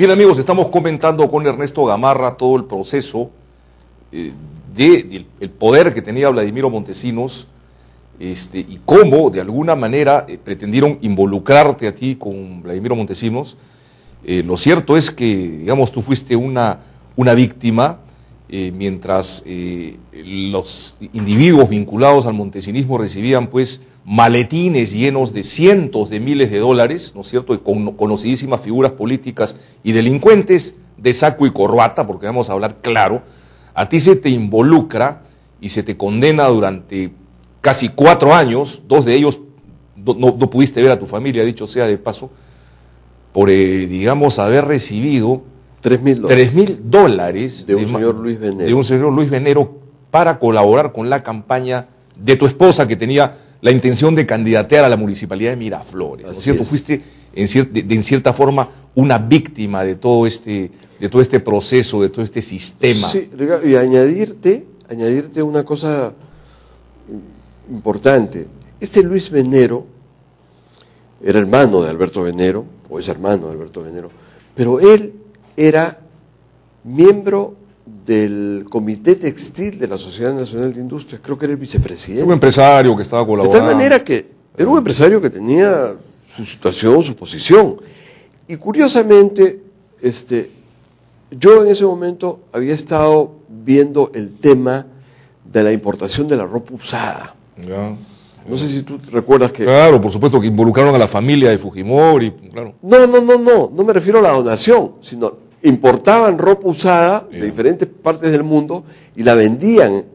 Bien, amigos, estamos comentando con Ernesto Gamarra todo el proceso del poder que tenía Vladimiro Montesinos y cómo, de alguna manera, pretendieron involucrarte a ti con Vladimiro Montesinos. Lo cierto es que, digamos, tú fuiste una víctima, mientras los individuos vinculados al montesinismo recibían, pues, maletines llenos de cientos de miles de dólares, ¿no es cierto?, con conocidísimas figuras políticas y delincuentes de saco y corbata, porque vamos a hablar claro. A ti se te involucra y se te condena durante casi 4 años, 2 de ellos no pudiste ver a tu familia, dicho sea de paso, por, digamos, haber recibido $3.000 de un señor Luis Venero. De un señor Luis Venero para colaborar con la campaña de tu esposa, que tenía la intención de candidatear a la municipalidad de Miraflores, ¿no es cierto? Fuiste, en cierta forma, una víctima de todo este proceso, de todo este sistema. Sí, y añadirte una cosa importante. Este Luis Venero era hermano de Alberto Venero, o es hermano de Alberto Venero, pero él era miembro del Comité Textil de la Sociedad Nacional de Industrias, creo que era el vicepresidente. Un empresario que estaba colaborando. De tal manera que era un empresario que tenía su situación, su posición. Y curiosamente, yo en ese momento había estado viendo el tema de la importación de la ropa usada. Ya. No sé si tú recuerdas que... Claro, por supuesto, que involucraron a la familia de Fujimori, claro. No me refiero a la donación, sino importaban ropa usada de diferentes partes del mundo y la vendían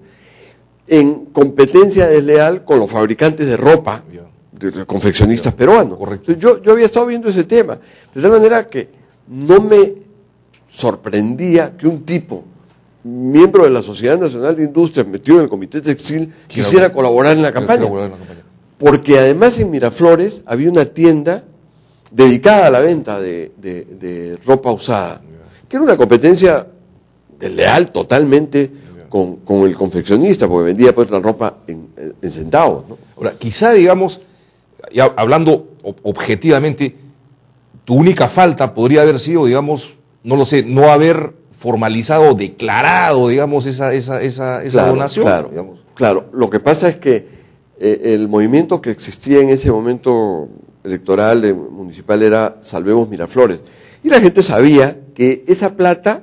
en competencia desleal con los fabricantes de ropa, de confeccionistas peruanos. Correcto. Entonces, yo había estado viendo ese tema, de tal manera que no me sorprendía que un tipo, miembro de la Sociedad Nacional de Industrias, metido en el Comité Textil, quisiera colaborar en la campaña. Porque además en Miraflores había una tienda dedicada a la venta de ropa usada, que era una competencia desleal totalmente con el confeccionista, porque vendía pues la ropa en centavos, ¿no? Ahora, quizá, digamos, ya hablando objetivamente, tu única falta podría haber sido, digamos, no lo sé, no haber formalizado o declarado, digamos, esa donación. Claro, lo que pasa es que el movimiento que existía en ese momento electoral municipal era Salvemos Miraflores, y la gente sabía que esa plata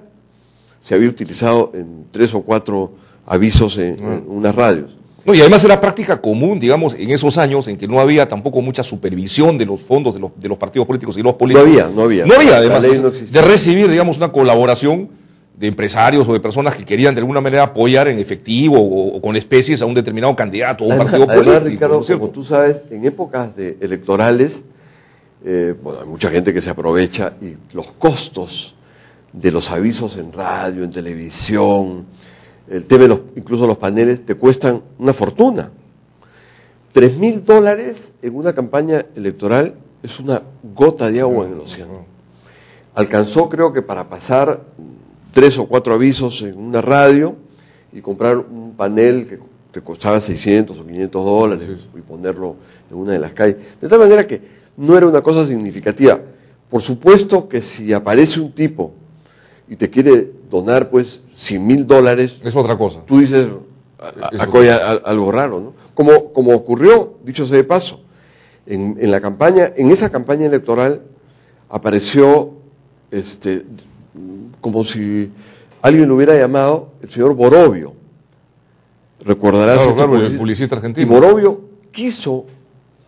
se había utilizado en 3 o 4 avisos en unas radios. No, y además era práctica común, digamos, en esos años en que no había tampoco mucha supervisión de los fondos de los partidos políticos y los políticos. No había, además, de recibir, digamos, una colaboración de empresarios o de personas que querían de alguna manera apoyar en efectivo o con especies a un determinado candidato o un partido político. Además, Ricardo, como tú sabes, en épocas electorales, hay mucha gente que se aprovecha y los costos de los avisos en radio, en televisión, el tema incluso los paneles, te cuestan una fortuna. $3.000 en una campaña electoral es una gota de agua en el océano. Alcanzó, creo que para pasar 3 o 4 avisos en una radio y comprar un panel que te costaba $600 o $500 y ponerlo en una de las calles. De tal manera que no era una cosa significativa. Por supuesto que si aparece un tipo y te quiere donar pues $100.000, es otra cosa. Tú dices, algo raro, ¿no? Como ocurrió, dicho sea de paso, en esa campaña electoral apareció como si alguien lo hubiera llamado el señor Borovio. Recordarás el publicista argentino. Y Borovio quiso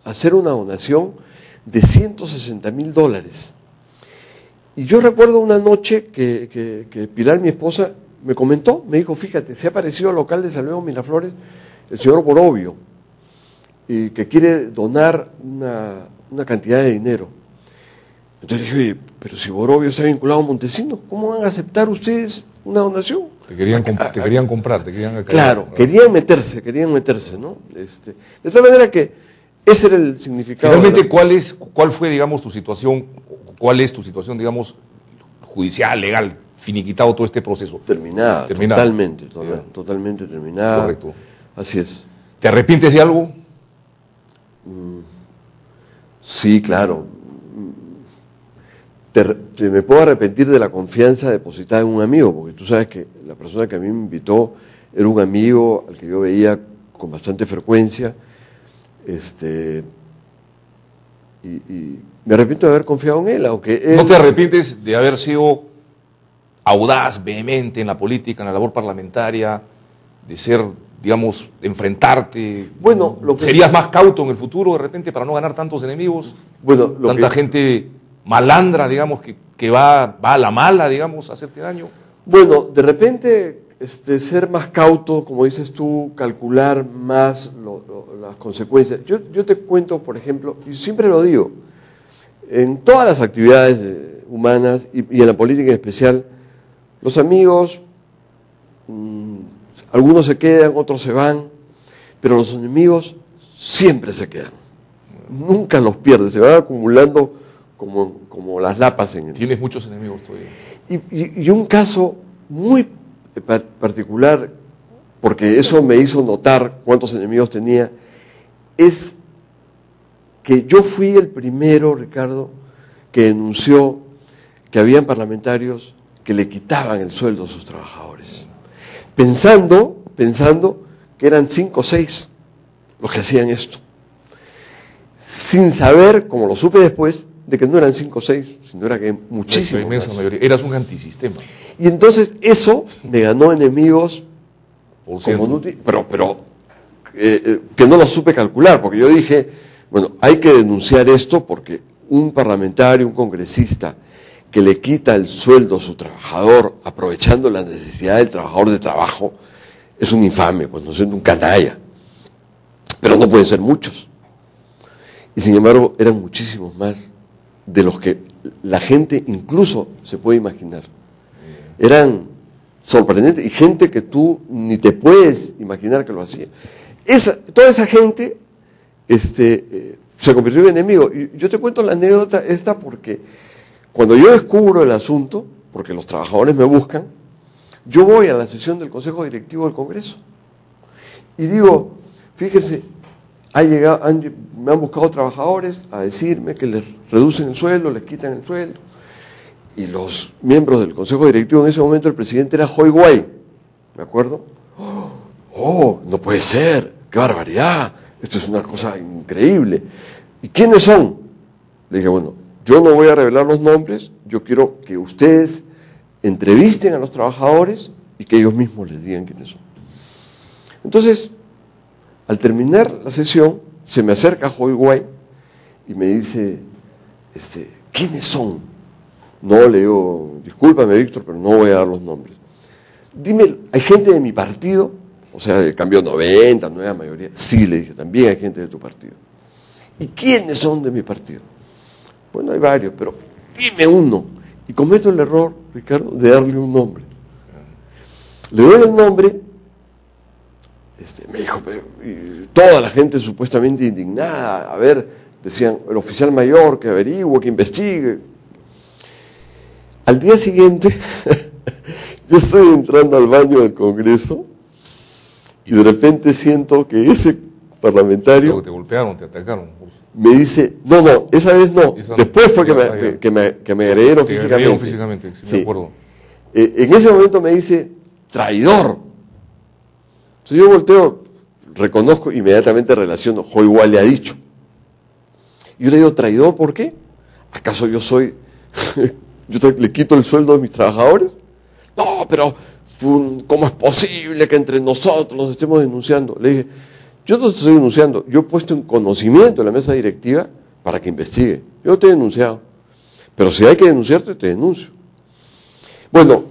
hacer una donación de $160.000. Y yo recuerdo una noche que Pilar, mi esposa, me comentó, me dijo, fíjate, se ha aparecido al local de Salvemos Miraflores el señor Borovio, y que quiere donar una cantidad de dinero. Entonces dije, oye, pero si Borovio está vinculado a Montesinos, ¿cómo van a aceptar ustedes una donación? Te querían comprar. Claro, querían meterse, ¿no? De tal manera que ese era el significado. Finalmente, ¿cuál fue, digamos, tu situación? ¿Cuál es tu situación, digamos, judicial, legal, finiquitado todo este proceso? Terminada. Totalmente terminada. Correcto. Así es. ¿Te arrepientes de algo? Sí, claro. me puedo arrepentir de la confianza depositada en un amigo, porque tú sabes que la persona que a mí me invitó era un amigo al que yo veía con bastante frecuencia, y me arrepiento de haber confiado en él, aunque él... ¿No te arrepientes de haber sido audaz, vehemente en la política, en la labor parlamentaria, de ser, digamos, de enfrentarte? Bueno, lo que ¿serías más cauto en el futuro de repente para no ganar tantos enemigos? Bueno, tanta gente malandra, digamos, que va a la mala, digamos, a hacerte daño. Bueno, de repente ser más cauto, como dices tú, calcular más las consecuencias. Yo te cuento, por ejemplo, y siempre lo digo, en todas las actividades humanas y en la política en especial, los amigos, algunos se quedan, otros se van, pero los enemigos siempre se quedan. Nunca los pierdes, se van acumulando como las lapas en el... Tienes muchos enemigos todavía. Y un caso muy particular, porque eso me hizo notar cuántos enemigos tenía, es que yo fui el primero, Ricardo, que denunció que habían parlamentarios que le quitaban el sueldo a sus trabajadores, pensando que eran 5 o 6 los que hacían esto, sin saber, como lo supe después, de que no eran 5 o 6, sino era que muchísimos. La inmensa mayoría. Eras un antisistema. Y entonces eso me ganó enemigos, pero que no lo supe calcular, porque yo dije, bueno, hay que denunciar esto porque un parlamentario, un congresista que le quita el sueldo a su trabajador aprovechando la necesidad del trabajador de trabajo es un infame, pues no siendo un canalla. Pero no pueden ser muchos. Y sin embargo eran muchísimos más de los que la gente incluso se puede imaginar. Eran sorprendentes y gente que tú ni te puedes imaginar que lo hacía. Toda esa gente se convirtió en enemigo. Y yo te cuento la anécdota esta porque cuando yo descubro el asunto, porque los trabajadores me buscan, yo voy a la sesión del Consejo Directivo del Congreso y digo, fíjense, me han buscado trabajadores a decirme que les reducen el sueldo, les quitan el sueldo. Y los miembros del Consejo Directivo, en ese momento el presidente era Joy Guay, ¿me acuerdo? ¡Oh, no puede ser! ¡Qué barbaridad! Esto es una cosa increíble. ¿Y quiénes son? Le dije, bueno, yo no voy a revelar los nombres, yo quiero que ustedes entrevisten a los trabajadores y que ellos mismos les digan quiénes son. Entonces, al terminar la sesión, se me acerca Joy Guay y me dice, ¿quiénes son? No, le digo, discúlpame, Víctor, pero no voy a dar los nombres. Dime, ¿hay gente de mi partido? O sea, de cambio 90, nueva mayoría. Sí, le dije, también hay gente de tu partido. ¿Y quiénes son de mi partido? Bueno, hay varios, pero dime uno. Y cometo el error, Ricardo, de darle un nombre. Le doy el nombre, me dijo, y toda la gente supuestamente indignada, a ver, decían, el oficial mayor que averigüe, que investigue. Al día siguiente, yo estoy entrando al baño del Congreso y de repente siento que ese parlamentario... Te golpearon, te atacaron. Me dice, no, esa vez no. Después fue que me agredieron físicamente. Agredieron físicamente, sí. Me acuerdo. En ese momento me dice, traidor. Entonces yo volteo, reconozco, inmediatamente relaciono, Joy igual le ha dicho. Yo le digo, traidor, ¿por qué? ¿Acaso yo le quito el sueldo de mis trabajadores? No, pero ¿cómo es posible que entre nosotros los estemos denunciando? Le dije, yo no te estoy denunciando, yo he puesto en conocimiento a la mesa directiva para que investigue. Yo no te he denunciado, pero si hay que denunciarte, te denuncio. Bueno,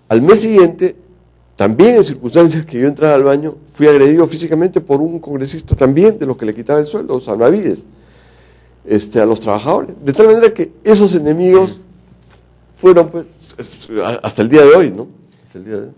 al mes siguiente, también en circunstancias que yo entraba al baño, fui agredido físicamente por un congresista también de los que le quitaba el sueldo, Salvavides, a los trabajadores. De tal manera que esos enemigos fueron pues hasta el día de hoy, ¿no? Hasta el día de hoy.